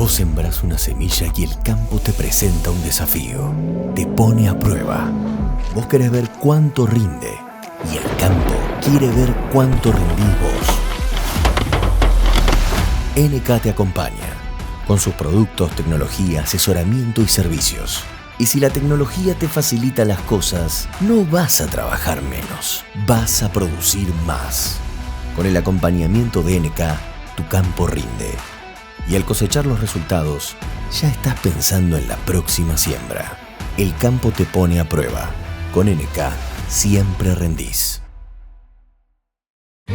Vos sembrás una semilla y el campo te presenta un desafío. Te pone a prueba. Vos querés ver cuánto rinde y el campo quiere ver cuánto rendís vos. NK te acompaña con sus productos, tecnología, asesoramiento y servicios. Y si la tecnología te facilita las cosas, no vas a trabajar menos, vas a producir más. Con el acompañamiento de NK, tu campo rinde. Y al cosechar los resultados, ya estás pensando en la próxima siembra. El campo te pone a prueba. Con NK, siempre rendís.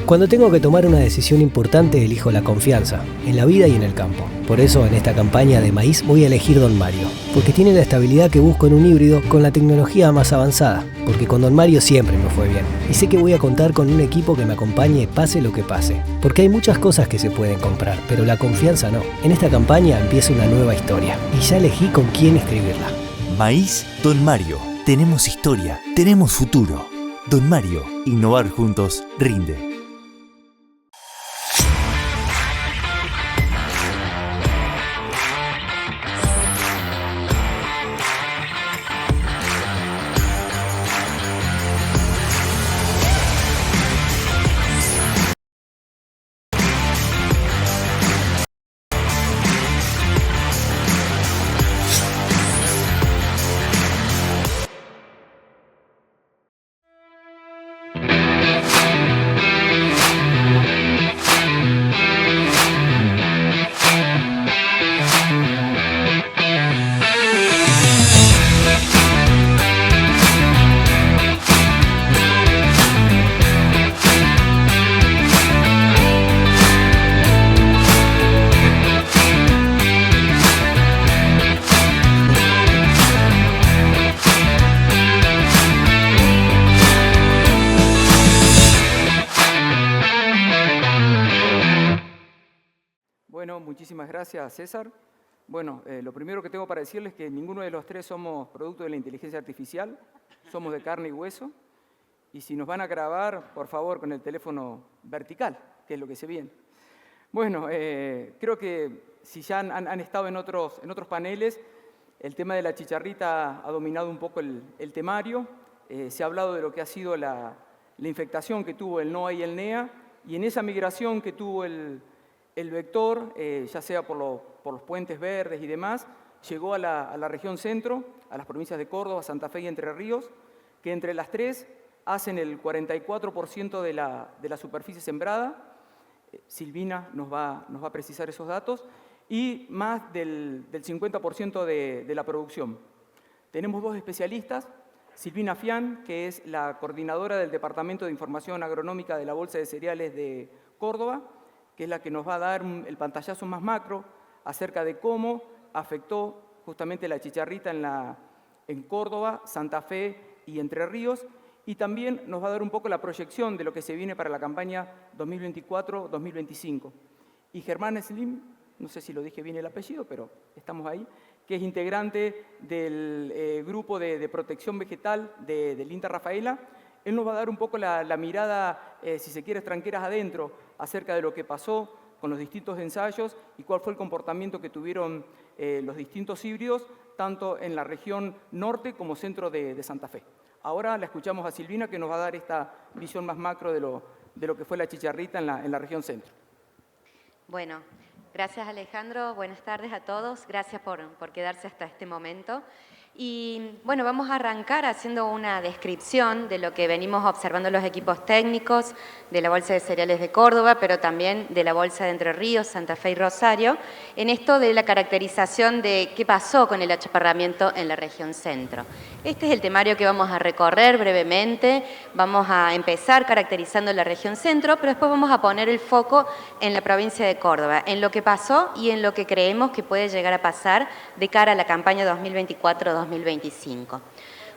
Cuando tengo que tomar una decisión importante, elijo la confianza, en la vida y en el campo. Por eso, en esta campaña de maíz voy a elegir Don Mario, porque tiene la estabilidad que busco en un híbrido con la tecnología más avanzada, porque con Don Mario siempre me fue bien. Y sé que voy a contar con un equipo que me acompañe pase lo que pase, porque hay muchas cosas que se pueden comprar, pero la confianza no. En esta campaña empieza una nueva historia, y ya elegí con quién escribirla. Maíz Don Mario. Tenemos historia, tenemos futuro. Don Mario, innovar juntos rinde. Bueno, muchísimas gracias, César. Bueno, lo primero que tengo para decirles es que ninguno de los tres somos producto de la inteligencia artificial, somos de carne y hueso, y si nos van a grabar, por favor, con el teléfono vertical, que es lo que se viene. Bueno, creo que si ya han estado en otros paneles, el tema de la chicharrita ha dominado un poco el temario, se ha hablado de lo que ha sido la infectación que tuvo el NOA y el NEA, y en esa migración que tuvo el vector, ya sea por los puentes verdes y demás, llegó a la región centro, a las provincias de Córdoba, Santa Fe y Entre Ríos, que entre las tres hacen el 44% de la superficie sembrada. Silvina nos va a precisar esos datos, y más del 50% de la producción. Tenemos dos especialistas, Silvina Fian, que es la coordinadora del Departamento de Información Agronómica de la Bolsa de Cereales de Córdoba, que es la que nos va a dar el pantallazo más macro acerca de cómo afectó justamente la chicharrita en Córdoba, Santa Fe y Entre Ríos, y también nos va a dar un poco la proyección de lo que se viene para la campaña 2024-2025. Y Germán Slim, no sé si lo dije bien el apellido, pero estamos ahí, que es integrante del grupo de protección vegetal del INTA Rafaela. Él nos va a dar un poco la mirada, si se quiere, tranqueras adentro, acerca de lo que pasó con los distintos ensayos y cuál fue el comportamiento que tuvieron los distintos híbridos, tanto en la región norte como centro de Santa Fe. Ahora la escuchamos a Silvina, que nos va a dar esta visión más macro de lo que fue la chicharrita en la región centro. Bueno, gracias Alejandro, buenas tardes a todos, gracias por quedarse hasta este momento. Y bueno, vamos a arrancar haciendo una descripción de lo que venimos observando los equipos técnicos de la Bolsa de Cereales de Córdoba, pero también de la Bolsa de Entre Ríos, Santa Fe y Rosario, en esto de la caracterización de qué pasó con el achaparramiento en la región centro. Este es el temario que vamos a recorrer brevemente. Vamos a empezar caracterizando la región centro, pero después vamos a poner el foco en la provincia de Córdoba, en lo que pasó y en lo que creemos que puede llegar a pasar de cara a la campaña 2024-2025.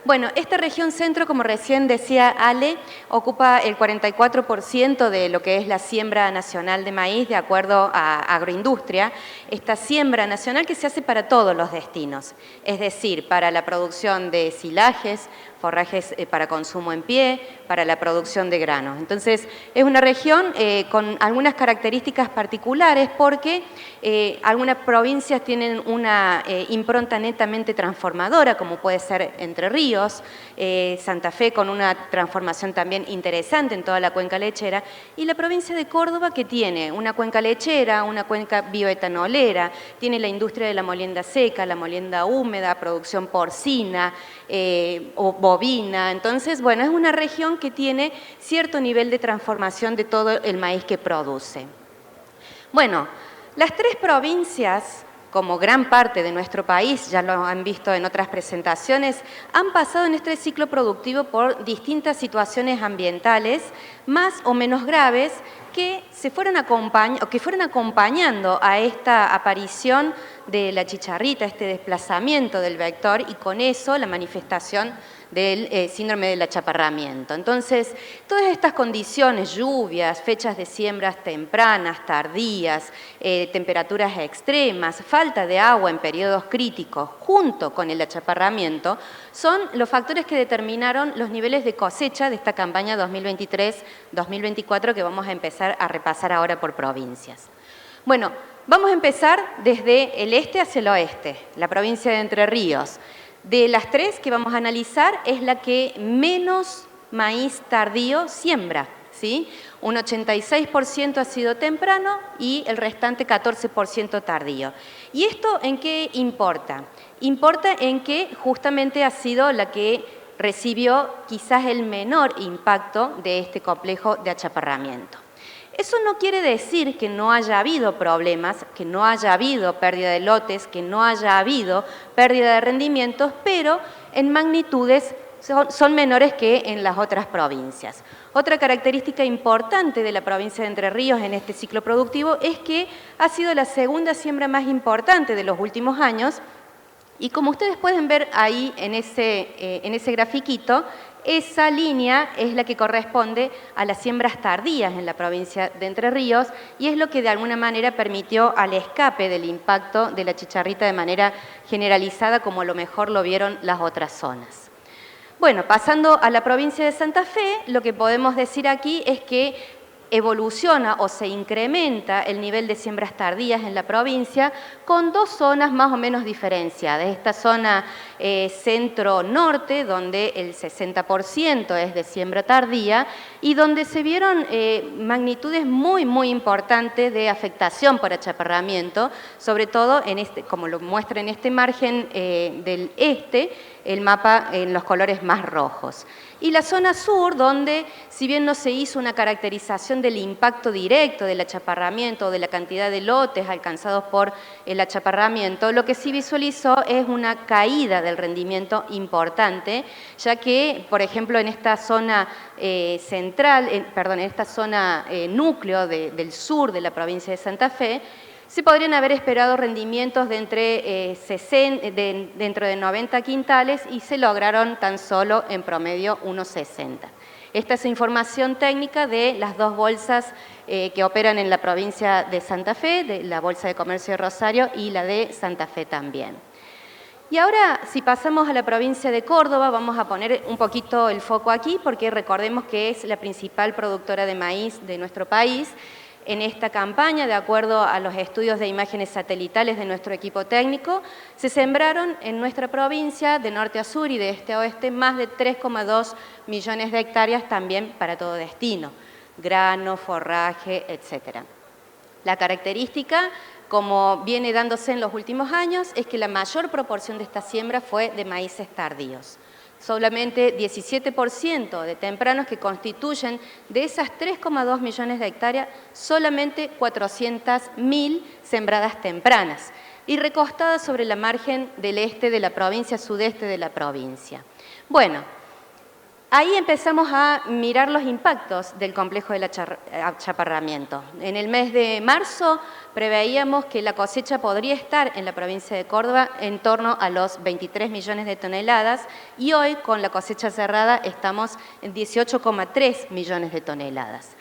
Bueno, esta región centro, como recién decía Ale, ocupa el 44% de lo que es la siembra nacional de maíz de acuerdo a agroindustria. Esta siembra nacional que se hace para todos los destinos, es decir, para la producción de silajes, forrajes para consumo en pie, para la producción de granos. Entonces, es una región con algunas características particulares porque algunas provincias tienen una impronta netamente transformadora, como puede ser Entre Ríos, Santa Fe con una transformación también interesante en toda la cuenca lechera, y la provincia de Córdoba que tiene una cuenca lechera, una cuenca bioetanolera, tiene la industria de la molienda seca, la molienda húmeda, producción porcina o bovina. Entonces, bueno, es una región que tiene cierto nivel de transformación de todo el maíz que produce. Bueno, las tres provincias, como gran parte de nuestro país, ya lo han visto en otras presentaciones, han pasado en este ciclo productivo por distintas situaciones ambientales, más o menos graves, que fueron acompañando a esta aparición de la chicharrita, este desplazamiento del vector, y con eso la manifestación del síndrome del achaparramiento. Entonces, todas estas condiciones, lluvias, fechas de siembras tempranas, tardías, temperaturas extremas, falta de agua en periodos críticos, junto con el achaparramiento, son los factores que determinaron los niveles de cosecha de esta campaña 2023-2024 que vamos a empezar a repasar ahora por provincias. Bueno, vamos a empezar desde el este hacia el oeste, la provincia de Entre Ríos. De las tres que vamos a analizar, es la que menos maíz tardío siembra, ¿sí? Un 86% ha sido temprano y el restante 14% tardío. ¿Y esto en qué importa? Importa en que justamente ha sido la que recibió quizás el menor impacto de este complejo de achaparramiento. Eso no quiere decir que no haya habido problemas, que no haya habido pérdida de lotes, que no haya habido pérdida de rendimientos, pero en magnitudes son menores que en las otras provincias. Otra característica importante de la provincia de Entre Ríos en este ciclo productivo es que ha sido la segunda siembra más importante de los últimos años, y como ustedes pueden ver ahí en ese grafiquito, esa línea es la que corresponde a las siembras tardías en la provincia de Entre Ríos y es lo que de alguna manera permitió al escape del impacto de la chicharrita de manera generalizada, como a lo mejor lo vieron las otras zonas. Bueno, pasando a la provincia de Santa Fe, lo que podemos decir aquí es que evoluciona o se incrementa el nivel de siembras tardías en la provincia con dos zonas más o menos diferenciadas. Esta zona centro-norte, donde el 60% es de siembra tardía y donde se vieron magnitudes muy importantes de afectación por achaparramiento, sobre todo, como lo muestra en este margen del este, el mapa en los colores más rojos. Y la zona sur, donde si bien no se hizo una caracterización del impacto directo del achaparramiento o de la cantidad de lotes alcanzados por el achaparramiento, lo que sí visualizó es una caída del rendimiento importante, ya que, por ejemplo, en esta zona en esta zona núcleo del sur de la provincia de Santa Fe, se podrían haber esperado rendimientos de dentro de 90 quintales y se lograron tan solo en promedio unos 60. Esta es información técnica de las dos bolsas que operan en la provincia de Santa Fe, de la Bolsa de Comercio de Rosario y la de Santa Fe también. Y ahora, si pasamos a la provincia de Córdoba, vamos a poner un poquito el foco aquí porque recordemos que es la principal productora de maíz de nuestro país. En esta campaña, de acuerdo a los estudios de imágenes satelitales de nuestro equipo técnico, se sembraron en nuestra provincia, de norte a sur y de este a oeste, más de 3,2 millones de hectáreas también para todo destino, grano, forraje, etc. La característica, como viene dándose en los últimos años, es que la mayor proporción de esta siembra fue de maíces tardíos. Solamente 17% de tempranos que constituyen de esas 3,2 millones de hectáreas, solamente 400.000 sembradas tempranas y recostadas sobre la margen del este de la provincia, sudeste de la provincia. Bueno, ahí empezamos a mirar los impactos del complejo del achaparramiento. En el mes de marzo preveíamos que la cosecha podría estar en la provincia de Córdoba en torno a los 23 millones de toneladas y hoy con la cosecha cerrada estamos en 18,3 millones de toneladas.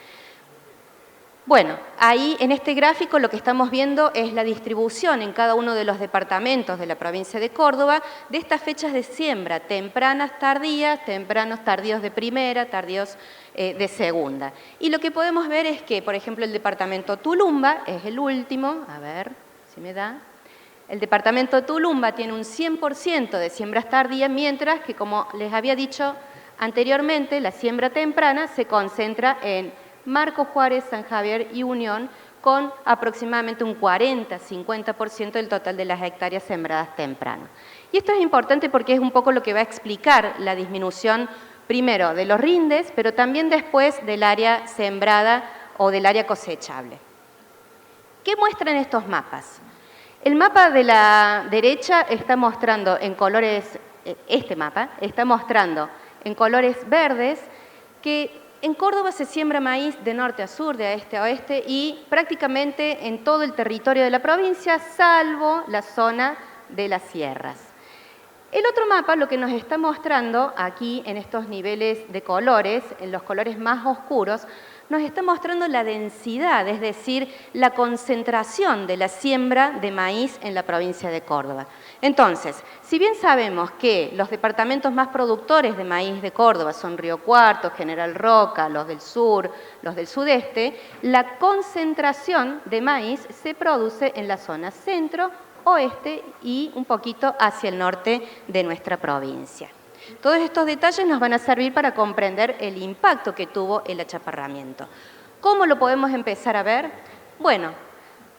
Bueno, ahí en este gráfico lo que estamos viendo es la distribución en cada uno de los departamentos de la provincia de Córdoba de estas fechas de siembra, tempranas, tardías, tempranos, tardíos de primera, tardíos de segunda. Y lo que podemos ver es que, por ejemplo, el departamento Tulumba es el último, a ver si me da. El departamento Tulumba tiene un 100% de siembras tardías, mientras que, como les había dicho anteriormente, la siembra temprana se concentra en Marcos Juárez, San Javier y Unión, con aproximadamente un 40-50% del total de las hectáreas sembradas temprano. Y esto es importante porque es un poco lo que va a explicar la disminución, primero, de los rindes, pero también después del área sembrada o del área cosechable. ¿Qué muestran estos mapas? El mapa de la derecha está mostrando en colores, este mapa está mostrando en colores verdes que en Córdoba se siembra maíz de norte a sur, de este a oeste y prácticamente en todo el territorio de la provincia, salvo la zona de las sierras. El otro mapa lo que nos está mostrando aquí en estos niveles de colores, en los colores más oscuros, nos está mostrando la densidad, es decir, la concentración de la siembra de maíz en la provincia de Córdoba. Entonces, si bien sabemos que los departamentos más productores de maíz de Córdoba son Río Cuarto, General Roca, los del sur, los del sudeste, la concentración de maíz se produce en la zona centro, oeste y un poquito hacia el norte de nuestra provincia. Todos estos detalles nos van a servir para comprender el impacto que tuvo el achaparramiento. ¿Cómo lo podemos empezar a ver? Bueno,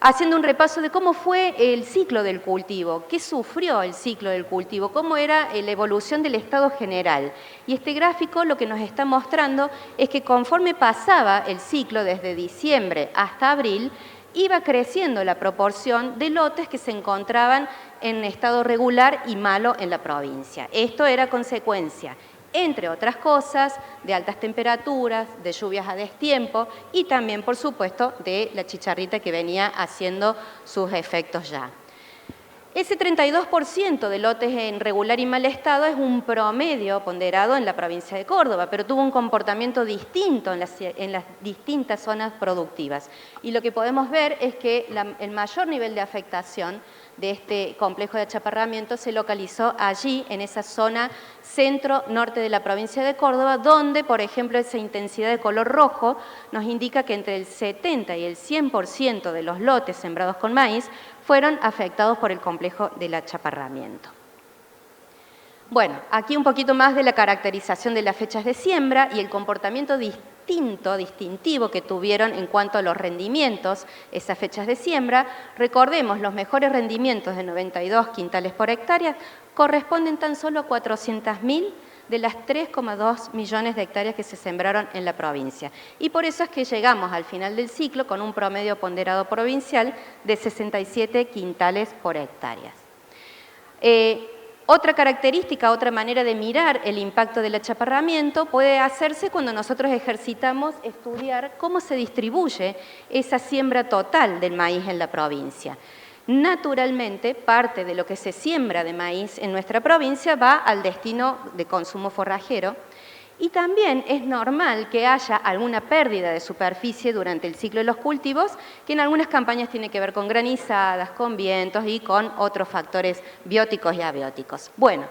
haciendo un repaso de cómo fue el ciclo del cultivo, qué sufrió el ciclo del cultivo, cómo era la evolución del estado general. Y este gráfico lo que nos está mostrando es que conforme pasaba el ciclo desde diciembre hasta abril, iba creciendo la proporción de lotes que se encontraban en estado regular y malo en la provincia. Esto era consecuencia, entre otras cosas, de altas temperaturas, de lluvias a destiempo y también, por supuesto, de la chicharrita que venía haciendo sus efectos ya. Ese 32% de lotes en regular y mal estado es un promedio ponderado en la provincia de Córdoba, pero tuvo un comportamiento distinto en las distintas zonas productivas. Y lo que podemos ver es que el mayor nivel de afectación de este complejo de achaparramiento se localizó allí, en esa zona centro-norte de la provincia de Córdoba, donde, por ejemplo, esa intensidad de color rojo nos indica que entre el 70 y el 100% de los lotes sembrados con maíz fueron afectados por el complejo del achaparramiento. Bueno, aquí un poquito más de la caracterización de las fechas de siembra y el comportamiento distintivo que tuvieron en cuanto a los rendimientos esas fechas de siembra. Recordemos, los mejores rendimientos de 92 quintales por hectárea corresponden tan solo a 400.000 de las 3,2 millones de hectáreas que se sembraron en la provincia. Y por eso es que llegamos al final del ciclo con un promedio ponderado provincial de 67 quintales por hectárea. Otra característica, otra manera de mirar el impacto del achaparramiento puede hacerse cuando nosotros ejercitamos estudiar cómo se distribuye esa siembra total del maíz en la provincia. Naturalmente, parte de lo que se siembra de maíz en nuestra provincia va al destino de consumo forrajero y también es normal que haya alguna pérdida de superficie durante el ciclo de los cultivos, que en algunas campañas tiene que ver con granizadas, con vientos y con otros factores bióticos y abióticos. Bueno,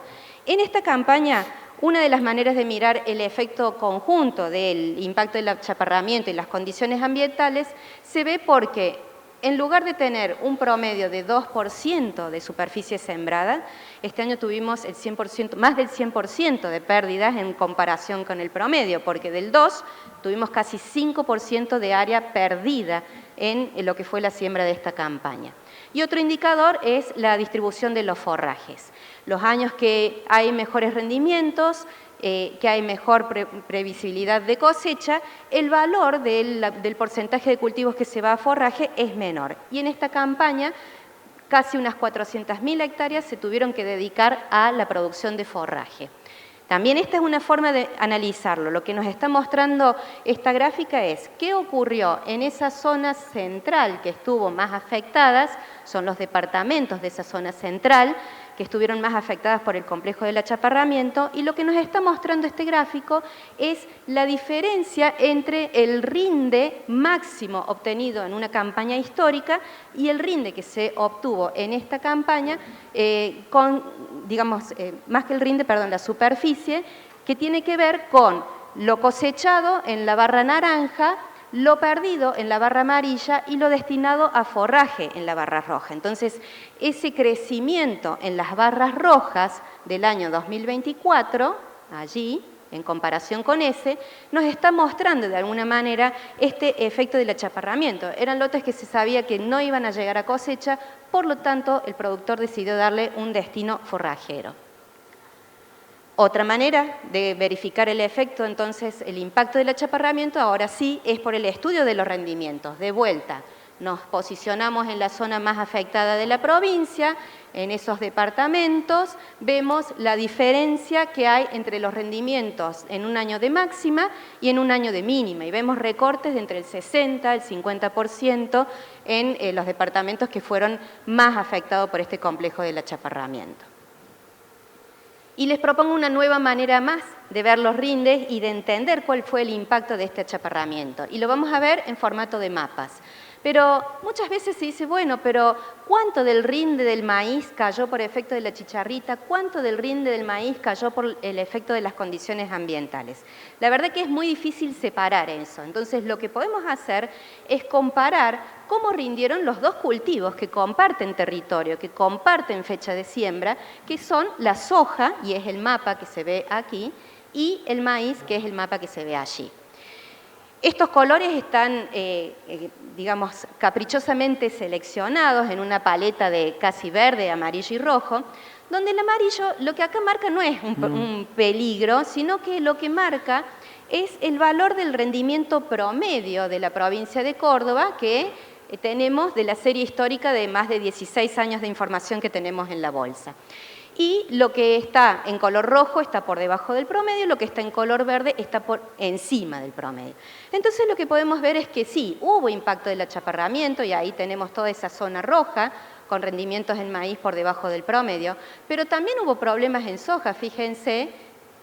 en esta campaña, una de las maneras de mirar el efecto conjunto del impacto del achaparramiento y las condiciones ambientales se ve porque en lugar de tener un promedio de 2% de superficie sembrada, este año tuvimos el 100%, más del 100% de pérdidas en comparación con el promedio, porque del 2 tuvimos casi 5% de área perdida en lo que fue la siembra de esta campaña. Y otro indicador es la distribución de los forrajes. Los años que hay mejores rendimientos, que hay mejor previsibilidad de cosecha, el valor del porcentaje de cultivos que se va a forraje es menor. Y en esta campaña, casi unas 400.000 hectáreas se tuvieron que dedicar a la producción de forraje. También esta es una forma de analizarlo. Lo que nos está mostrando esta gráfica es qué ocurrió en esa zona central que estuvo más afectadas, son los departamentos de esa zona central que estuvieron más afectadas por el complejo del achaparramiento, y lo que nos está mostrando este gráfico es la diferencia entre el rinde máximo obtenido en una campaña histórica y el rinde que se obtuvo en esta campaña más que el rinde, la superficie, que tiene que ver con lo cosechado en la barra naranja, lo perdido en la barra amarilla y lo destinado a forraje en la barra roja. Entonces, ese crecimiento en las barras rojas del año 2024, allí, en comparación con ese, nos está mostrando de alguna manera este efecto del achaparramiento. Eran lotes que se sabía que no iban a llegar a cosecha, por lo tanto, el productor decidió darle un destino forrajero. Otra manera de verificar el efecto, entonces, el impacto del achaparramiento, ahora sí, es por el estudio de los rendimientos. De vuelta, nos posicionamos en la zona más afectada de la provincia, en esos departamentos, vemos la diferencia que hay entre los rendimientos en un año de máxima y en un año de mínima, y vemos recortes de entre el 60 y el 50% en los departamentos que fueron más afectados por este complejo del achaparramiento. Y les propongo una nueva manera más de ver los rindes y de entender cuál fue el impacto de este achaparramiento. Y lo vamos a ver en formato de mapas. Pero muchas veces se dice, bueno, pero ¿cuánto del rinde del maíz cayó por efecto de la chicharrita? ¿Cuánto del rinde del maíz cayó por el efecto de las condiciones ambientales? La verdad que es muy difícil separar eso. Entonces, lo que podemos hacer es comparar cómo rindieron los dos cultivos que comparten territorio, que comparten fecha de siembra, que son la soja, y es el mapa que se ve aquí, y el maíz, que es el mapa que se ve allí. Estos colores están, caprichosamente seleccionados en una paleta de casi verde, amarillo y rojo, donde el amarillo lo que acá marca no es un peligro, sino que lo que marca es el valor del rendimiento promedio de la provincia de Córdoba que tenemos de la serie histórica de más de 16 años de información que tenemos en la bolsa. Y lo que está en color rojo está por debajo del promedio, lo que está en color verde está por encima del promedio. Entonces lo que podemos ver es que sí, hubo impacto del achaparramiento y ahí tenemos toda esa zona roja con rendimientos en maíz por debajo del promedio, pero también hubo problemas en soja, fíjense,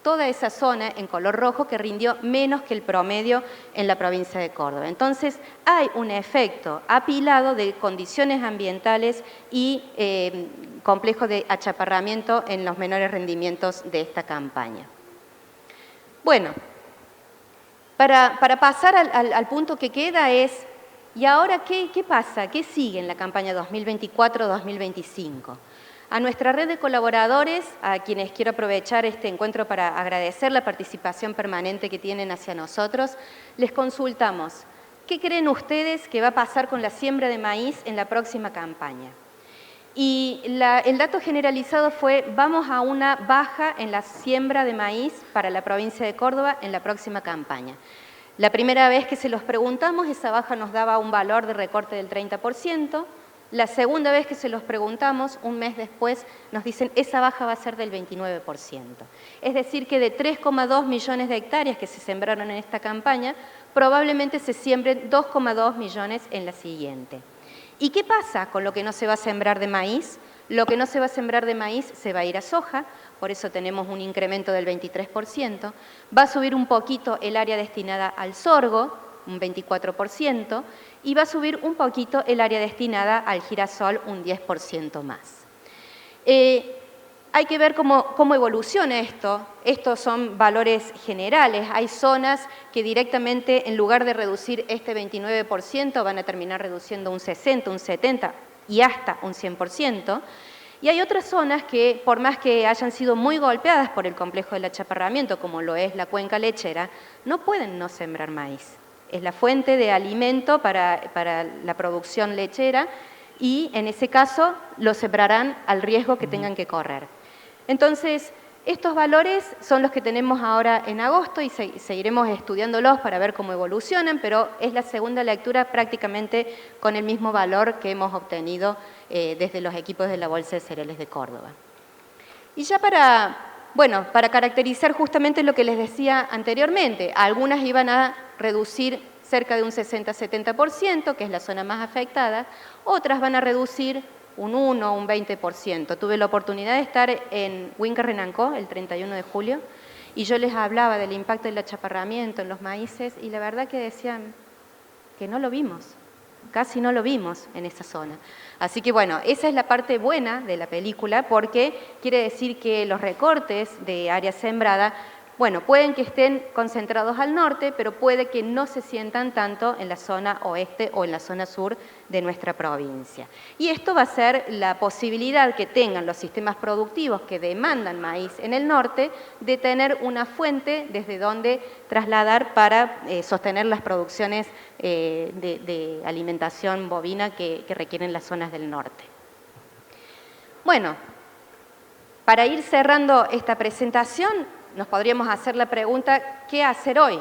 toda esa zona en color rojo que rindió menos que el promedio en la provincia de Córdoba. Entonces, hay un efecto apilado de condiciones ambientales y complejo de achaparramiento en los menores rendimientos de esta campaña. Bueno, para pasar al punto que queda es, ¿y ahora qué pasa? ¿Qué sigue en la campaña 2024-2025? A nuestra red de colaboradores, a quienes quiero aprovechar este encuentro para agradecer la participación permanente que tienen hacia nosotros, les consultamos, ¿qué creen ustedes que va a pasar con la siembra de maíz en la próxima campaña? Y el dato generalizado fue, vamos a una baja en la siembra de maíz para la provincia de Córdoba en la próxima campaña. La primera vez que se los preguntamos, esa baja nos daba un valor de recorte del 30%, la segunda vez que se los preguntamos, un mes después, nos dicen esa baja va a ser del 29%. Es decir, que de 3,2 millones de hectáreas que se sembraron en esta campaña, probablemente se siembren 2,2 millones en la siguiente. ¿Y qué pasa con lo que no se va a sembrar de maíz? Lo que no se va a sembrar de maíz se va a ir a soja, por eso tenemos un incremento del 23%. Va a subir un poquito el área destinada al sorgo, un 24%, y va a subir un poquito el área destinada al girasol, un 10% más. Hay que ver cómo evoluciona esto. Estos son valores generales. Hay zonas que directamente, en lugar de reducir este 29%, van a terminar reduciendo un 60%, un 70% y hasta un 100%. Y hay otras zonas que, por más que hayan sido muy golpeadas por el complejo del achaparramiento, como lo es la cuenca lechera, no pueden no sembrar maíz. Es la fuente de alimento para la producción lechera y en ese caso lo sembrarán al riesgo que tengan que correr. Entonces, estos valores son los que tenemos ahora en agosto y seguiremos estudiándolos para ver cómo evolucionan, pero es la segunda lectura prácticamente con el mismo valor que hemos obtenido desde los equipos de la Bolsa de Cereales de Córdoba. Y ya para Bueno, para caracterizar justamente lo que les decía anteriormente, algunas iban a reducir cerca de un 60-70%, que es la zona más afectada, otras van a reducir un 1 o un 20%. Tuve la oportunidad de estar en Huinca-Renancó el 31 de julio y yo les hablaba del impacto del achaparramiento en los maíces y la verdad que decían que no lo vimos, casi no lo vimos en esa zona. Así que bueno, esa es la parte buena de la película porque quiere decir que los recortes de área sembrada, bueno, pueden que estén concentrados al norte, pero puede que no se sientan tanto en la zona oeste o en la zona sur de nuestra provincia. Y esto va a ser la posibilidad que tengan los sistemas productivos que demandan maíz en el norte de tener una fuente desde donde trasladar para sostener las producciones de alimentación bovina que requieren las zonas del norte. Bueno, para ir cerrando esta presentación, nos podríamos hacer la pregunta, ¿qué hacer hoy?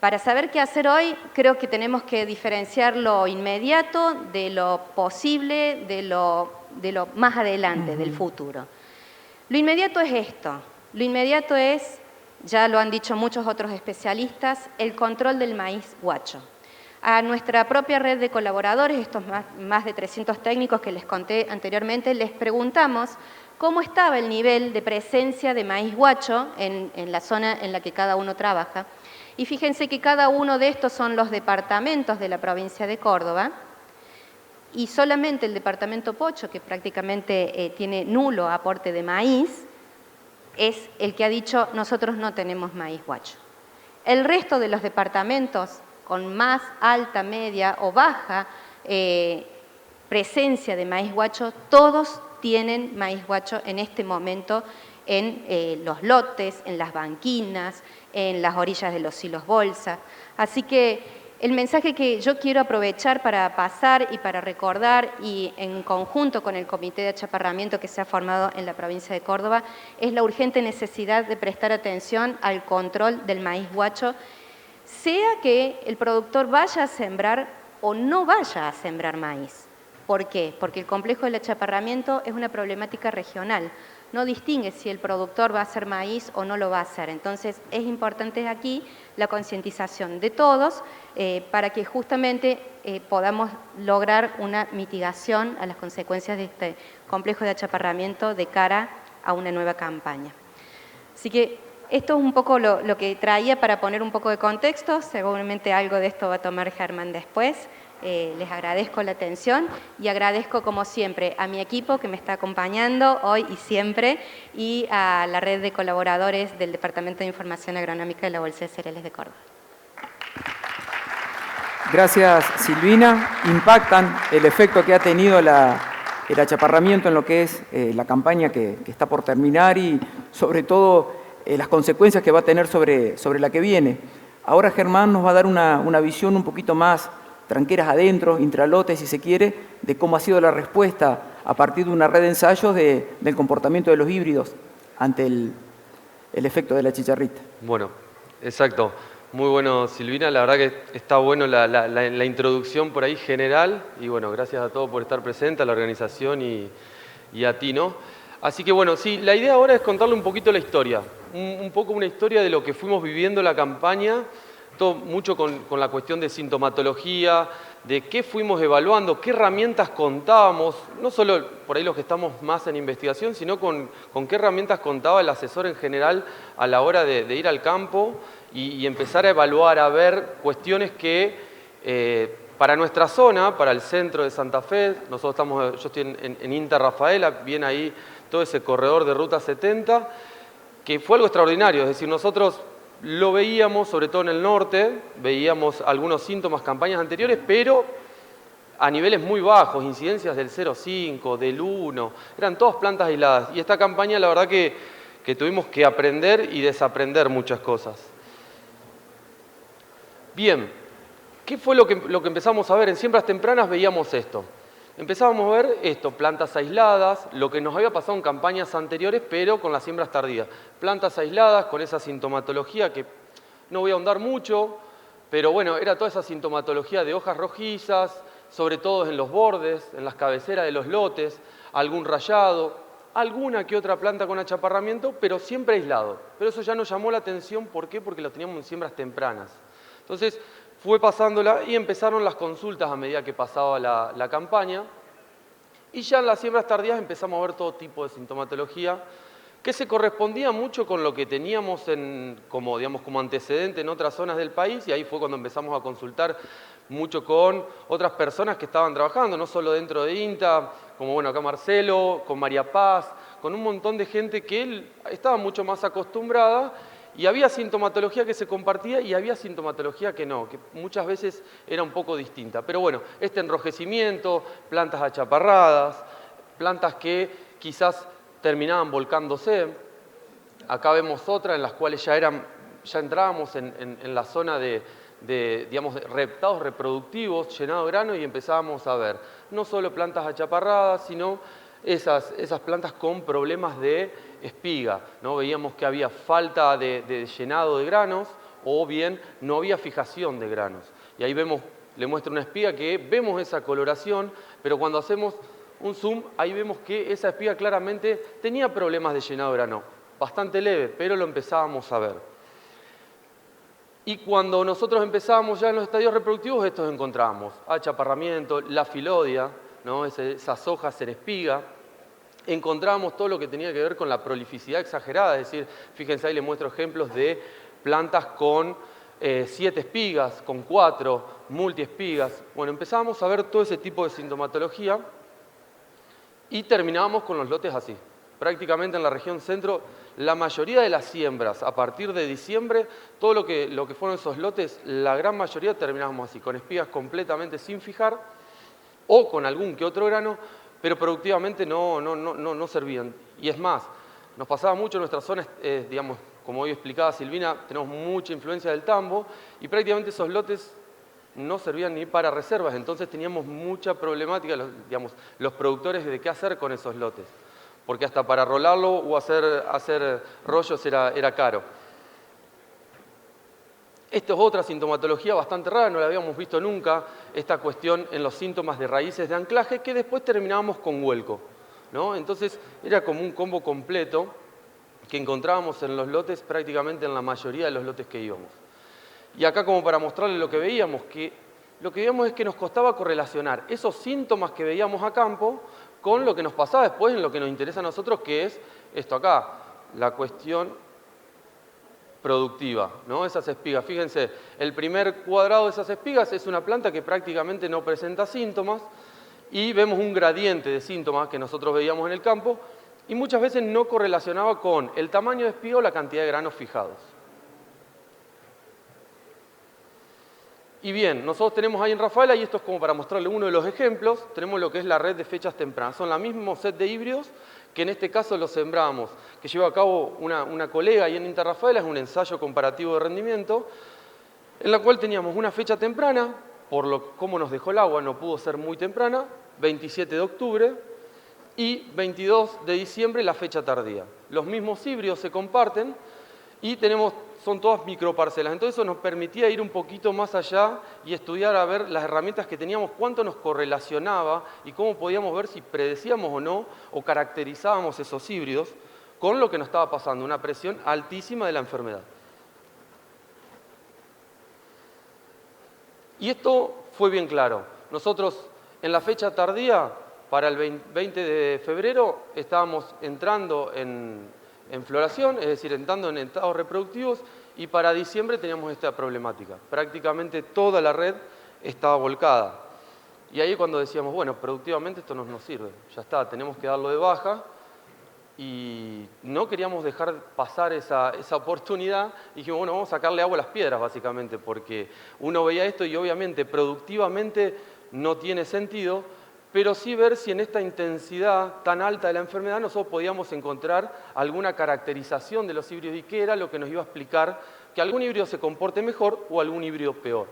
Para saber qué hacer hoy, creo que tenemos que diferenciar lo inmediato de lo posible, de lo más adelante, del futuro. Lo inmediato es esto. Lo inmediato es, ya lo han dicho muchos otros especialistas, el control del maíz guacho. A nuestra propia red de colaboradores, estos más de 300 técnicos que les conté anteriormente, les preguntamos cómo estaba el nivel de presencia de maíz guacho en la zona en la que cada uno trabaja. Y fíjense que cada uno de estos son los departamentos de la provincia de Córdoba y solamente el departamento Pocho, que prácticamente tiene nulo aporte de maíz, es el que ha dicho nosotros no tenemos maíz guacho. El resto de los departamentos con más alta, media o baja presencia de maíz guacho, todos tienen maíz guacho en este momento en los lotes, en las banquinas, en las orillas de los silos bolsa. Así que el mensaje que yo quiero aprovechar para pasar y para recordar, y en conjunto con el Comité de Achaparramiento que se ha formado en la provincia de Córdoba, es la urgente necesidad de prestar atención al control del maíz guacho, sea que el productor vaya a sembrar o no vaya a sembrar maíz. ¿Por qué? Porque el complejo del achaparramiento es una problemática regional. No distingue si el productor va a hacer maíz o no lo va a hacer. Entonces, es importante aquí la concientización de todos para que justamente podamos lograr una mitigación a las consecuencias de este complejo de achaparramiento de cara a una nueva campaña. Así que esto es un poco lo que traía para poner un poco de contexto. Seguramente algo de esto va a tomar Germán después. Les agradezco la atención y agradezco como siempre a mi equipo que me está acompañando hoy y siempre y a la red de colaboradores del Departamento de Información Agronómica de la Bolsa de Cereales de Córdoba. Gracias, Silvina. Impactan el efecto que ha tenido el achaparramiento en lo que es la campaña que está por terminar y sobre todo las consecuencias que va a tener sobre la que viene. Ahora Germán nos va a dar una visión un poquito más tranqueras adentro, intralotes si se quiere, de cómo ha sido la respuesta a partir de una red de ensayos del comportamiento de los híbridos ante el efecto de la chicharrita. Bueno, exacto. Muy bueno, Silvina. La verdad que está bueno la introducción por ahí general y bueno, gracias a todos por estar presentes, a la organización y a ti, ¿no? Así que bueno, sí, la idea ahora es contarle un poquito la historia, un poco una historia de lo que fuimos viviendo la campaña, todo mucho con la cuestión de sintomatología, de qué fuimos evaluando, qué herramientas contábamos, no solo por ahí los que estamos más en investigación, sino con qué herramientas contaba el asesor en general a la hora de ir al campo y empezar a evaluar, a ver cuestiones que para nuestra zona, para el centro de Santa Fe, yo estoy en Inter Rafaela, viene ahí todo ese corredor de Ruta 70, que fue algo extraordinario, es decir, nosotros lo veíamos, sobre todo en el norte, veíamos algunos síntomas, campañas anteriores, pero a niveles muy bajos, incidencias del 0,5, del 1, eran todas plantas aisladas. Y esta campaña, la verdad que tuvimos que aprender y desaprender muchas cosas. Bien, ¿qué fue lo que empezamos a ver? En siembras tempranas veíamos esto. Empezábamos a ver esto, plantas aisladas, lo que nos había pasado en campañas anteriores, pero con las siembras tardías. Plantas aisladas con esa sintomatología que no voy a ahondar mucho, pero bueno, era toda esa sintomatología de hojas rojizas, sobre todo en los bordes, en las cabeceras de los lotes, algún rayado, alguna que otra planta con achaparramiento, pero siempre aislado. Pero eso ya nos llamó la atención, ¿por qué? Porque lo teníamos en siembras tempranas. Entonces, fue pasándola y empezaron las consultas a medida que pasaba la campaña. Y ya en las siembras tardías empezamos a ver todo tipo de sintomatología que se correspondía mucho con lo que teníamos como antecedente en otras zonas del país, y ahí fue cuando empezamos a consultar mucho con otras personas que estaban trabajando, no solo dentro de INTA, como acá Marcelo, con María Paz, con un montón de gente que estaba mucho más acostumbrada, y había sintomatología que se compartía y había sintomatología que no, que muchas veces era un poco distinta. Pero bueno, este enrojecimiento, plantas achaparradas, plantas que quizás terminaban volcándose. Acá vemos otra en las cuales ya entrábamos en la zona de reptados reproductivos, llenado de grano, y empezábamos a ver no solo plantas achaparradas, sino esas plantas con problemas de espiga, ¿no? Veíamos que había falta de llenado de granos, o bien no había fijación de granos. Y ahí le muestro una espiga que vemos esa coloración, pero cuando hacemos un zoom, ahí vemos que esa espiga claramente tenía problemas de llenado de grano, bastante leve, pero lo empezábamos a ver. Y cuando nosotros empezábamos ya en los estadios reproductivos, estos encontrábamos achaparramiento, la filodia, ¿no? Esas hojas en espiga. Encontrábamos todo lo que tenía que ver con la prolificidad exagerada, es decir, fíjense ahí les muestro ejemplos de plantas con 7 espigas, con 4, multiespigas. Bueno, empezábamos a ver todo ese tipo de sintomatología y terminábamos con los lotes así. Prácticamente en la región centro, la mayoría de las siembras, a partir de diciembre, todo lo que fueron esos lotes, la gran mayoría terminábamos así, con espigas completamente sin fijar o con algún que otro grano, pero productivamente no servían. Y es más, nos pasaba mucho en nuestras zonas, como hoy explicaba Silvina, tenemos mucha influencia del tambo y prácticamente esos lotes no servían ni para reservas, entonces teníamos mucha problemática, los productores, de qué hacer con esos lotes, porque hasta para rolarlo o hacer rollos era caro. Esta es otra sintomatología bastante rara, no la habíamos visto nunca, esta cuestión en los síntomas de raíces de anclaje, que después terminábamos con huelco, ¿no? Entonces era como un combo completo que encontrábamos en los lotes, prácticamente en la mayoría de los lotes que íbamos. Y acá, como para mostrarles lo que veíamos es que nos costaba correlacionar esos síntomas que veíamos a campo con lo que nos pasaba después en lo que nos interesa a nosotros, que es esto acá, la cuestión productiva, ¿no? Esas espigas. Fíjense, el primer cuadrado de esas espigas es una planta que prácticamente no presenta síntomas y vemos un gradiente de síntomas que nosotros veíamos en el campo y muchas veces no correlacionaba con el tamaño de espiga o la cantidad de granos fijados. Y bien, nosotros tenemos ahí en Rafaela, y esto es como para mostrarle uno de los ejemplos, tenemos lo que es la red de fechas tempranas. Son la misma set de híbridos que en este caso los sembramos, que lleva a cabo una colega ahí en INTA Rafaela, es un ensayo comparativo de rendimiento, en la cual teníamos una fecha temprana, cómo nos dejó el agua, no pudo ser muy temprana, 27 de octubre, y 22 de diciembre la fecha tardía. Los mismos híbridos se comparten y son todas microparcelas. Entonces eso nos permitía ir un poquito más allá y estudiar a ver las herramientas que teníamos, cuánto nos correlacionaba y cómo podíamos ver si predecíamos o no, o caracterizábamos esos híbridos con lo que nos estaba pasando, una presión altísima de la enfermedad. Y esto fue bien claro. Nosotros en la fecha tardía, para el 20 de febrero, estábamos entrando en floración, es decir, entrando en estados reproductivos, y para diciembre teníamos esta problemática. Prácticamente toda la red estaba volcada. Y ahí cuando decíamos, bueno, productivamente esto no nos sirve, ya está, tenemos que darlo de baja, y no queríamos dejar pasar esa oportunidad, y dijimos, bueno, vamos a sacarle agua a las piedras, básicamente, porque uno veía esto y obviamente productivamente no tiene sentido, pero sí ver si en esta intensidad tan alta de la enfermedad nosotros podíamos encontrar alguna caracterización de los híbridos y qué era lo que nos iba a explicar que algún híbrido se comporte mejor o algún híbrido peor.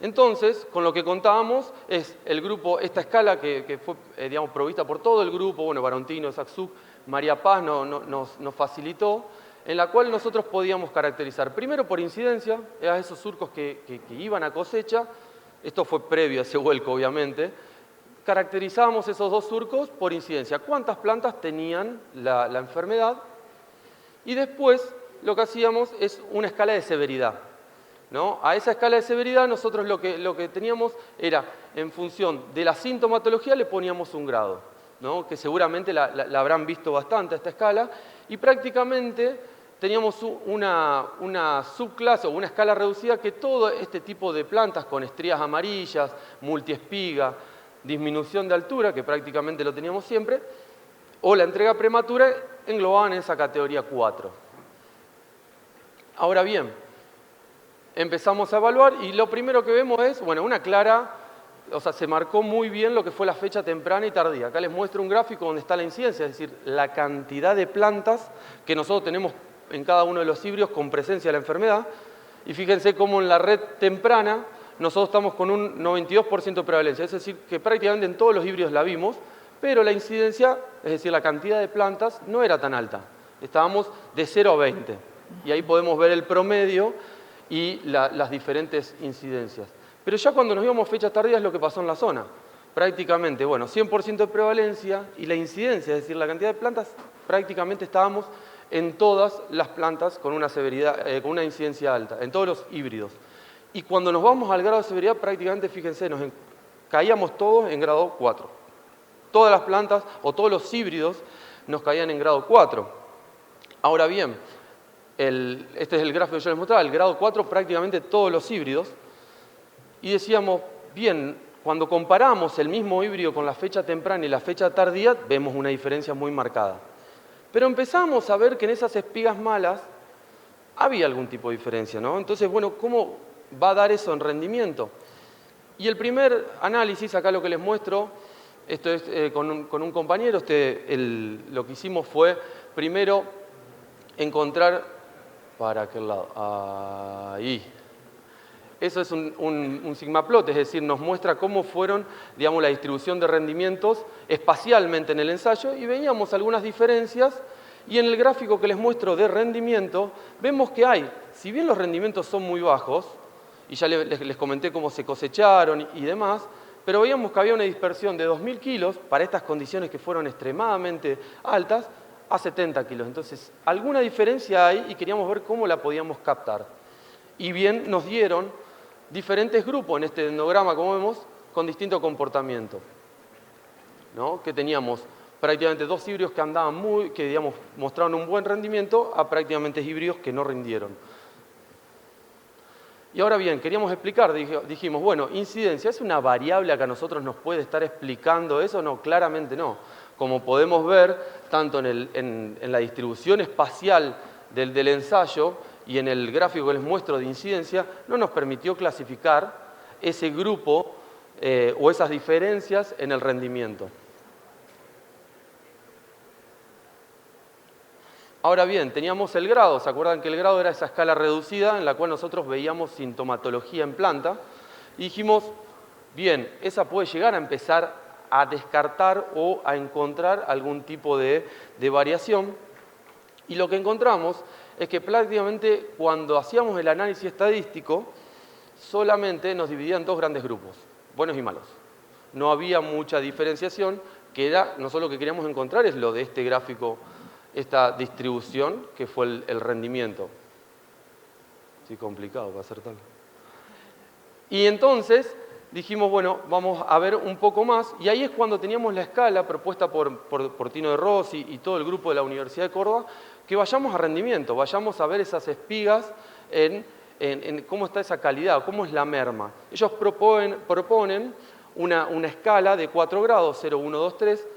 Entonces, con lo que contábamos es el grupo, esta escala que fue provista por todo el grupo, bueno, Barontino, Saxuk, María Paz nos facilitó, en la cual nosotros podíamos caracterizar, primero por incidencia, a esos surcos que iban a cosecha. Esto fue previo a ese vuelco, obviamente. caracterizábamos esos dos surcos por incidencia. ¿Cuántas plantas tenían la enfermedad? Y después lo que hacíamos es una escala de severidad, ¿no? A esa escala de severidad nosotros lo que teníamos era, en función de la sintomatología, le poníamos un grado, ¿no? Que seguramente la habrán visto bastante a esta escala, y prácticamente teníamos una subclase o una escala reducida que todo este tipo de plantas con estrías amarillas, multiespiga, disminución de altura, que prácticamente lo teníamos siempre, o la entrega prematura, englobaban en esa categoría 4. Ahora bien, empezamos a evaluar y lo primero que vemos es, bueno, una clara, o sea, se marcó muy bien lo que fue la fecha temprana y tardía. Acá les muestro un gráfico donde está la incidencia, es decir, la cantidad de plantas que nosotros tenemos en cada uno de los híbridos con presencia de la enfermedad. Y fíjense cómo en la red temprana nosotros estamos con un 92% de prevalencia, es decir, que prácticamente en todos los híbridos la vimos, pero la incidencia, es decir, la cantidad de plantas, no era tan alta. Estábamos de 0 a 20. Y ahí podemos ver el promedio y las diferentes incidencias. Pero ya cuando nos íbamos a fechas tardías, lo que pasó en la zona. Prácticamente, bueno, 100% de prevalencia y la incidencia, es decir, la cantidad de plantas, prácticamente estábamos en todas las plantas con una severidad, con una incidencia alta, en todos los híbridos. Y cuando nos vamos al grado de severidad, prácticamente, fíjense, caíamos todos en grado 4. Todas las plantas o todos los híbridos nos caían en grado 4. Ahora bien, este es el gráfico que yo les mostraba, el grado 4 prácticamente todos los híbridos. Y decíamos, bien, cuando comparamos el mismo híbrido con la fecha temprana y la fecha tardía, vemos una diferencia muy marcada. Pero empezamos a ver que en esas espigas malas había algún tipo de diferencia, ¿no? Entonces, bueno, ¿cómo va a dar eso en rendimiento? Y el primer análisis, acá lo que les muestro, esto es con un compañero, lo que hicimos fue primero encontrar, ¿para aquel lado? Ahí. Eso es un sigma plot, es decir, nos muestra cómo fueron, digamos, la distribución de rendimientos espacialmente en el ensayo y veíamos algunas diferencias y en el gráfico que les muestro de rendimiento vemos que hay, si bien los rendimientos son muy bajos, y ya les comenté cómo se cosecharon y demás, pero veíamos que había una dispersión de 2.000 kilos para estas condiciones que fueron extremadamente altas a 70 kilos. Entonces, alguna diferencia hay y queríamos ver cómo la podíamos captar. Y bien, nos dieron diferentes grupos en este dendrograma, como vemos, con distinto comportamiento, ¿no? Que teníamos prácticamente dos híbridos que andaban que digamos, mostraron un buen rendimiento a prácticamente híbridos que no rindieron. Y ahora bien, queríamos explicar, dijimos, bueno, incidencia, ¿es una variable que a nosotros nos puede estar explicando eso? No, claramente no. Como podemos ver, tanto en la distribución espacial del ensayo y en el gráfico que les muestro de incidencia, no nos permitió clasificar ese grupo o esas diferencias en el rendimiento. Ahora bien, teníamos el grado, ¿se acuerdan que el grado era esa escala reducida en la cual nosotros veíamos sintomatología en planta? Y dijimos, bien, esa puede llegar a empezar a descartar o a encontrar algún tipo de variación. Y lo que encontramos es que prácticamente cuando hacíamos el análisis estadístico, solamente nos dividían dos grandes grupos, buenos y malos. No había mucha diferenciación, que era, nosotros lo que queríamos encontrar es lo de este gráfico, esta distribución, que fue el rendimiento. Sí, complicado para hacer tal. Y entonces dijimos, bueno, vamos a ver un poco más, y ahí es cuando teníamos la escala propuesta por Tino de Rossi y todo el grupo de la Universidad de Córdoba, que vayamos a rendimiento, vayamos a ver esas espigas en cómo está esa calidad, cómo es la merma. Ellos proponen una escala de 4 grados, 0, 1, 2, 3,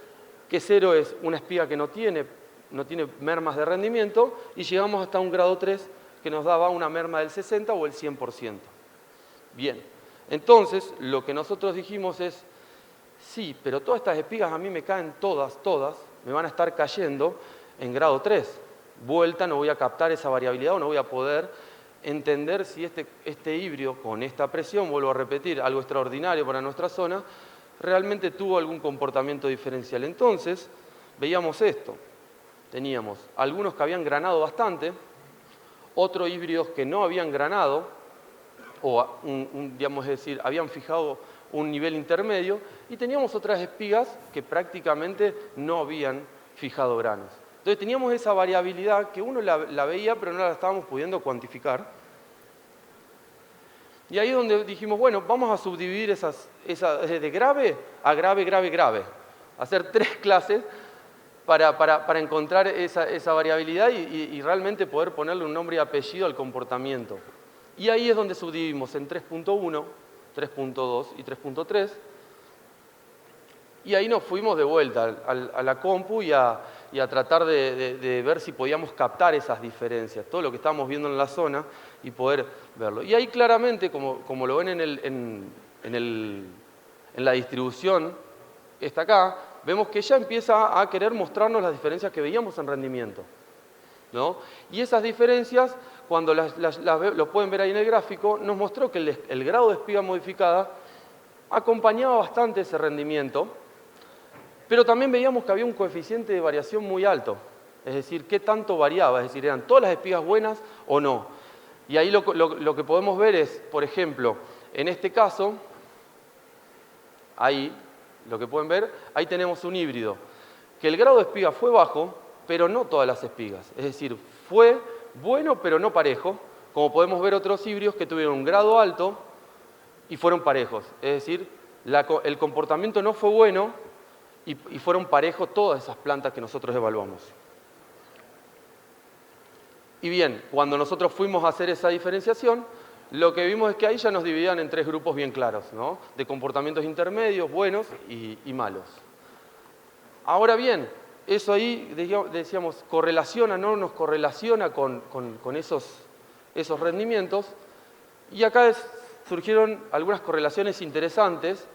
que 0 es una espiga que no tiene mermas de rendimiento, y llegamos hasta un grado 3 que nos daba una merma del 60 o el 100%. Bien, entonces lo que nosotros dijimos es, sí, pero todas estas espigas a mí me caen todas, me van a estar cayendo en grado 3. Vuelta, no voy a captar esa variabilidad o no voy a poder entender si este híbrido con esta presión, vuelvo a repetir, algo extraordinario para nuestra zona, realmente tuvo algún comportamiento diferencial. Entonces, veíamos esto. Teníamos algunos que habían granado bastante, otros híbridos que no habían granado, o digamos, es decir, habían fijado un nivel intermedio, y teníamos otras espigas que prácticamente no habían fijado granos. Entonces teníamos esa variabilidad que uno la veía, pero no la estábamos pudiendo cuantificar. Y ahí es donde dijimos, bueno, vamos a subdividir de grave a grave, grave, grave. Hacer 3 clases para encontrar esa variabilidad y realmente poder ponerle un nombre y apellido al comportamiento. Y ahí es donde subdividimos en 3.1, 3.2 y 3.3. Y ahí nos fuimos de vuelta a la compu y a tratar de ver si podíamos captar esas diferencias, todo lo que estábamos viendo en la zona y poder verlo. Y ahí claramente, como lo ven en la distribución que está acá, vemos que ya empieza a querer mostrarnos las diferencias que veíamos en rendimiento, ¿no? Y esas diferencias, cuando lo pueden ver ahí en el gráfico, nos mostró que el grado de espiga modificada acompañaba bastante ese rendimiento, pero también veíamos que había un coeficiente de variación muy alto, es decir, qué tanto variaba, es decir, eran todas las espigas buenas o no. Y ahí lo que podemos ver es, por ejemplo, en este caso, ahí, lo que pueden ver, ahí tenemos un híbrido, que el grado de espiga fue bajo, pero no todas las espigas, es decir, fue bueno pero no parejo, como podemos ver otros híbridos que tuvieron un grado alto y fueron parejos, es decir, el comportamiento no fue bueno y fueron parejos todas esas plantas que nosotros evaluamos. Y bien, cuando nosotros fuimos a hacer esa diferenciación, lo que vimos es que ahí ya nos dividían en 3 grupos bien claros, ¿no? De comportamientos intermedios, buenos y malos. Ahora bien, eso ahí, decíamos, correlaciona, ¿no? Nos correlaciona con esos rendimientos. Y acá surgieron algunas correlaciones interesantes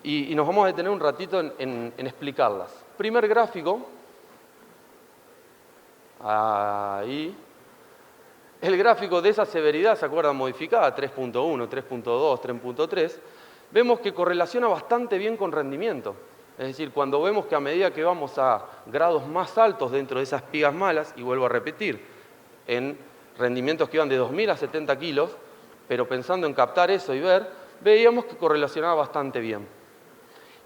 y nos vamos a detener un ratito en explicarlas. Primer gráfico, ahí. El gráfico de esa severidad, ¿se acuerdan? Modificada, 3.1, 3.2, 3.3, vemos que correlaciona bastante bien con rendimiento. Es decir, cuando vemos que a medida que vamos a grados más altos dentro de esas espigas malas, y vuelvo a repetir, en rendimientos que iban de 2.000 a 70 kilos, pero pensando en captar eso y ver, veíamos que correlacionaba bastante bien.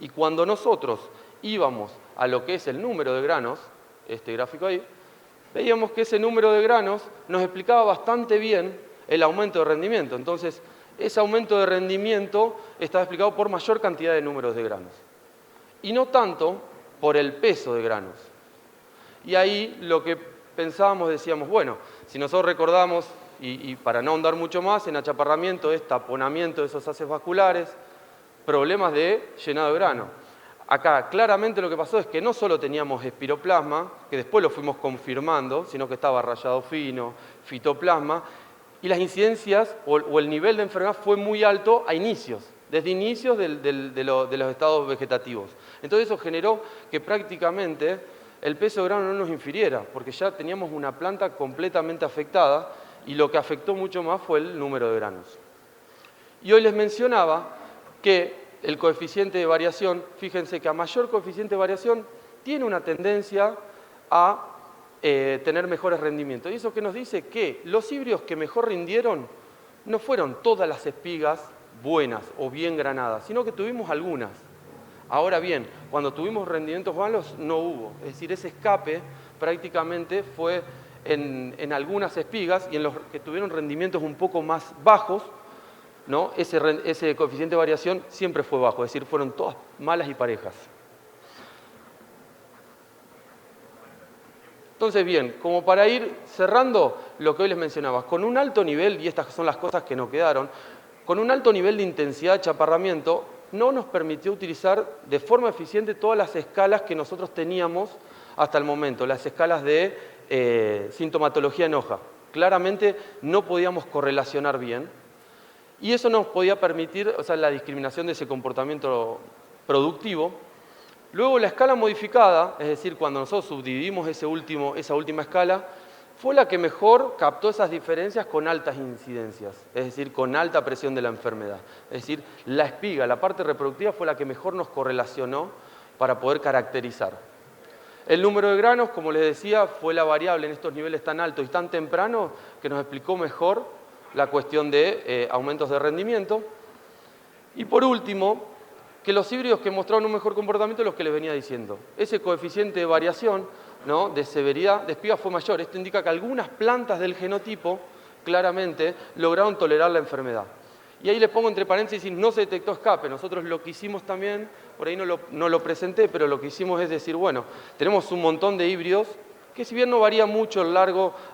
Y cuando nosotros íbamos a lo que es el número de granos, este gráfico ahí, veíamos que ese número de granos nos explicaba bastante bien el aumento de rendimiento. Entonces, ese aumento de rendimiento estaba explicado por mayor cantidad de números de granos. Y no tanto por el peso de granos. Y ahí lo que pensábamos, decíamos, bueno, si nosotros recordamos, y para no ahondar mucho más, en achaparramiento es taponamiento de esos haces vasculares, problemas de llenado de grano. Acá claramente lo que pasó es que no solo teníamos espiroplasma, que después lo fuimos confirmando, sino que estaba rayado fino, fitoplasma, y las incidencias o el nivel de enfermedad fue muy alto a inicios, desde inicios de los estados vegetativos. Entonces eso generó que prácticamente el peso de grano no nos infiriera, porque ya teníamos una planta completamente afectada y lo que afectó mucho más fue el número de granos. Y hoy les mencionaba que el coeficiente de variación, fíjense que a mayor coeficiente de variación tiene una tendencia a tener mejores rendimientos. ¿Y eso qué nos dice? Que los híbridos que mejor rindieron no fueron todas las espigas buenas o bien granadas, sino que tuvimos algunas. Ahora bien, cuando tuvimos rendimientos malos no hubo. Es decir, ese escape prácticamente fue en algunas espigas y en los que tuvieron rendimientos un poco más bajos, ¿no? Ese coeficiente de variación siempre fue bajo, es decir, fueron todas malas y parejas. Entonces, bien, como para ir cerrando lo que hoy les mencionaba, con un alto nivel, y estas son las cosas que nos quedaron, con un alto nivel de intensidad de achaparramiento, no nos permitió utilizar de forma eficiente todas las escalas que nosotros teníamos hasta el momento, las escalas de sintomatología en hoja. Claramente no podíamos correlacionar bien. Y eso nos podía permitir, o sea, la discriminación de ese comportamiento productivo. Luego la escala modificada, es decir, cuando nosotros subdividimos esa última escala, fue la que mejor captó esas diferencias con altas incidencias, es decir, con alta presión de la enfermedad. Es decir, la espiga, la parte reproductiva, fue la que mejor nos correlacionó para poder caracterizar. El número de granos, como les decía, fue la variable en estos niveles tan altos y tan tempranos que nos explicó mejor la cuestión de aumentos de rendimiento. Y por último, que los híbridos que mostraron un mejor comportamiento es los que les venía diciendo. Ese coeficiente de variación, ¿no?, de severidad de espiga fue mayor. Esto indica que algunas plantas del genotipo claramente lograron tolerar la enfermedad. Y ahí les pongo entre paréntesis, no se detectó escape. Nosotros lo que hicimos también, por ahí no lo presenté, pero lo que hicimos es decir, bueno, tenemos un montón de híbridos que si bien no varía mucho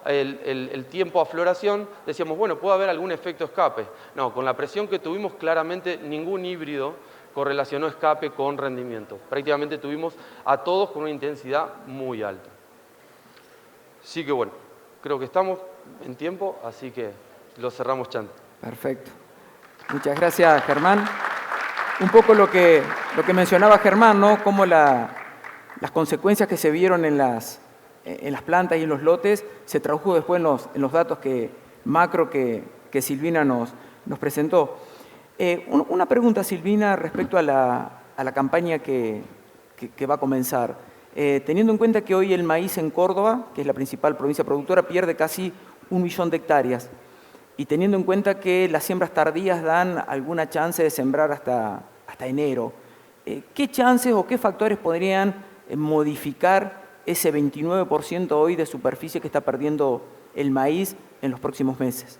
el tiempo a floración, decíamos, bueno, puede haber algún efecto escape. No, con la presión que tuvimos, claramente ningún híbrido correlacionó escape con rendimiento. Prácticamente tuvimos a todos con una intensidad muy alta. Así que bueno, creo que estamos en tiempo, así que lo cerramos, Chan. Perfecto. Muchas gracias, Germán. Un poco lo que mencionaba Germán, ¿no? Cómo las consecuencias que se vieron en las plantas y en los lotes se tradujo después en los datos macro que Silvina nos presentó. Una pregunta, Silvina, respecto a la campaña que va a comenzar. Teniendo en cuenta que hoy el maíz en Córdoba, que es la principal provincia productora, pierde casi 1 millón de hectáreas, y teniendo en cuenta que las siembras tardías dan alguna chance de sembrar hasta enero, ¿qué chances o qué factores podrían modificar ese 29% hoy de superficie que está perdiendo el maíz en los próximos meses?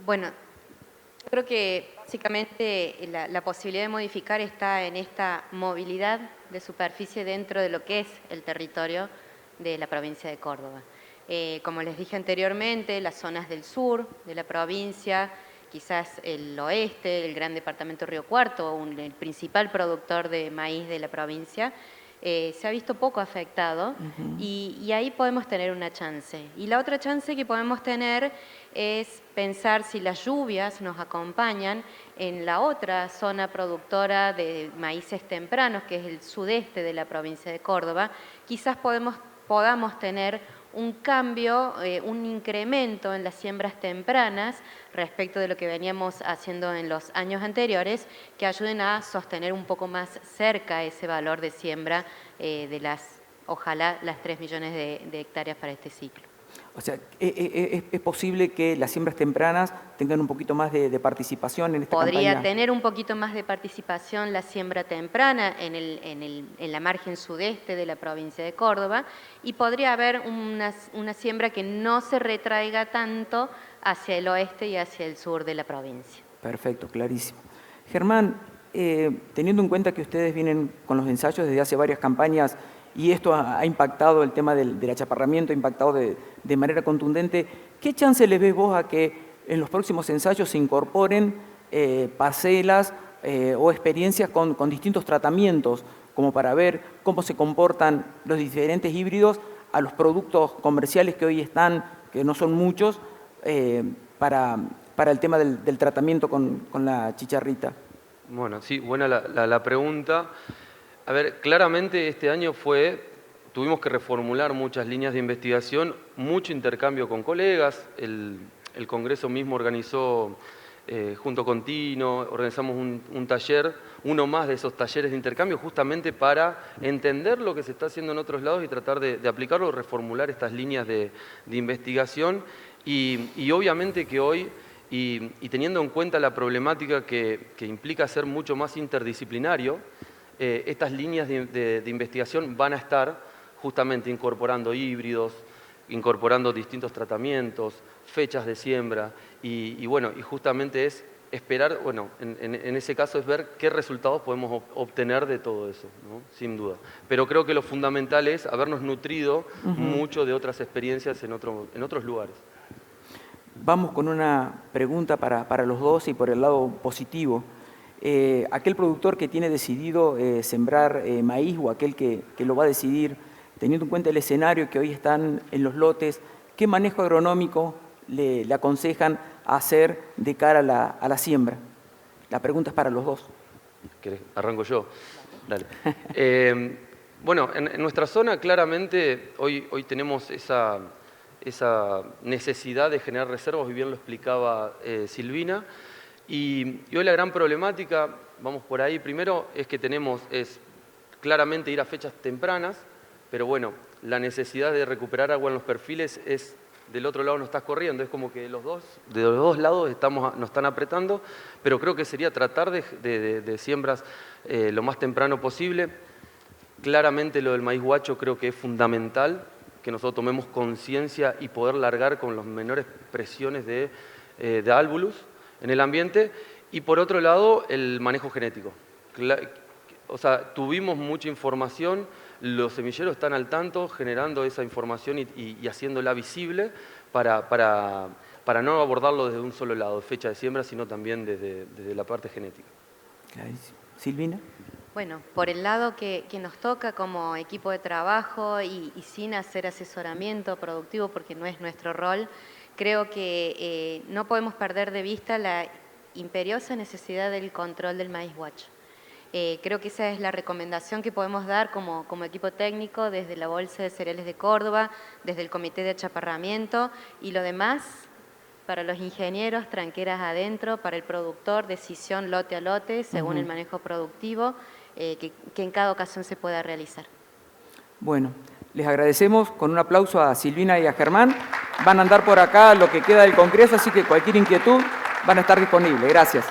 Bueno, yo creo que básicamente la posibilidad de modificar está en esta movilidad de superficie dentro de lo que es el territorio de la provincia de Córdoba. Como les dije anteriormente, las zonas del sur de la provincia, quizás el oeste, el gran departamento Río Cuarto, el principal productor de maíz de la provincia, se ha visto poco afectado y ahí podemos tener una chance. Y la otra chance que podemos tener es pensar si las lluvias nos acompañan en la otra zona productora de maíces tempranos, que es el sudeste de la provincia de Córdoba. Quizás podamos tener un cambio, un incremento en las siembras tempranas respecto de lo que veníamos haciendo en los años anteriores, que ayuden a sostener un poco más cerca ese valor de siembra de ojalá las 3 millones de hectáreas para este ciclo. O sea, ¿es posible que las siembras tempranas tengan un poquito más de participación en esta campaña? Podría tener un poquito más de participación la siembra temprana en la margen sudeste de la provincia de Córdoba, y podría haber una siembra que no se retraiga tanto hacia el oeste y hacia el sur de la provincia. Perfecto, clarísimo. Germán, teniendo en cuenta que ustedes vienen con los ensayos desde hace varias campañas y esto ha impactado el tema del achaparramiento, ha impactado de manera contundente, ¿qué chance le ves vos a que en los próximos ensayos se incorporen parcelas o experiencias con distintos tratamientos, como para ver cómo se comportan los diferentes híbridos a los productos comerciales que hoy están, que no son muchos, para el tema del tratamiento con la chicharrita? Bueno, sí, buena la pregunta. A ver, claramente este año tuvimos que reformular muchas líneas de investigación, mucho intercambio con colegas, el Congreso mismo organizó, junto con Tino, organizamos un taller, uno más de esos talleres de intercambio, justamente para entender lo que se está haciendo en otros lados y tratar de aplicarlo, reformular estas líneas de investigación, y obviamente que hoy, y teniendo en cuenta la problemática que implica ser mucho más interdisciplinario, estas líneas de investigación van a estar justamente incorporando híbridos, incorporando distintos tratamientos, fechas de siembra, y justamente es esperar, bueno, en ese caso es ver qué resultados podemos obtener de todo eso, ¿no? Sin duda. Pero creo que lo fundamental es habernos nutrido mucho de otras experiencias en otros lugares. Vamos con una pregunta para los dos y por el lado positivo. Aquel productor que tiene decidido sembrar maíz o aquel que lo va a decidir, teniendo en cuenta el escenario que hoy están en los lotes, ¿qué manejo agronómico le aconsejan hacer de cara a la siembra? La pregunta es para los dos. Arranco yo. Dale. Bueno, en nuestra zona claramente hoy tenemos esa necesidad de generar reservas, y bien lo explicaba Silvina. Y hoy la gran problemática, vamos por ahí, primero es que es claramente ir a fechas tempranas, pero bueno, la necesidad de recuperar agua en los perfiles es del otro lado no estás corriendo. Es como que de los dos lados nos están apretando, pero creo que sería tratar de siembras lo más temprano posible. Claramente lo del maíz guacho creo que es fundamental, que nosotros tomemos conciencia y poder largar con las menores presiones de álbulus en el ambiente. Y por otro lado, el manejo genético. O sea, tuvimos mucha información, los semilleros están al tanto, generando esa información y haciéndola visible para no abordarlo desde un solo lado, fecha de siembra, sino también desde la parte genética. Clarísimo. Silvina. Bueno, por el lado que nos toca como equipo de trabajo y sin hacer asesoramiento productivo, porque no es nuestro rol, creo que no podemos perder de vista la imperiosa necesidad del control del maíz guacho. Creo que esa es la recomendación que podemos dar como equipo técnico desde la Bolsa de Cereales de Córdoba, desde el Comité de Achaparramiento, y lo demás para los ingenieros, tranqueras adentro, para el productor, decisión lote a lote, según el manejo productivo, que en cada ocasión se pueda realizar. Bueno, les agradecemos con un aplauso a Silvina y a Germán. Van a andar por acá lo que queda del Congreso, así que cualquier inquietud van a estar disponibles. Gracias.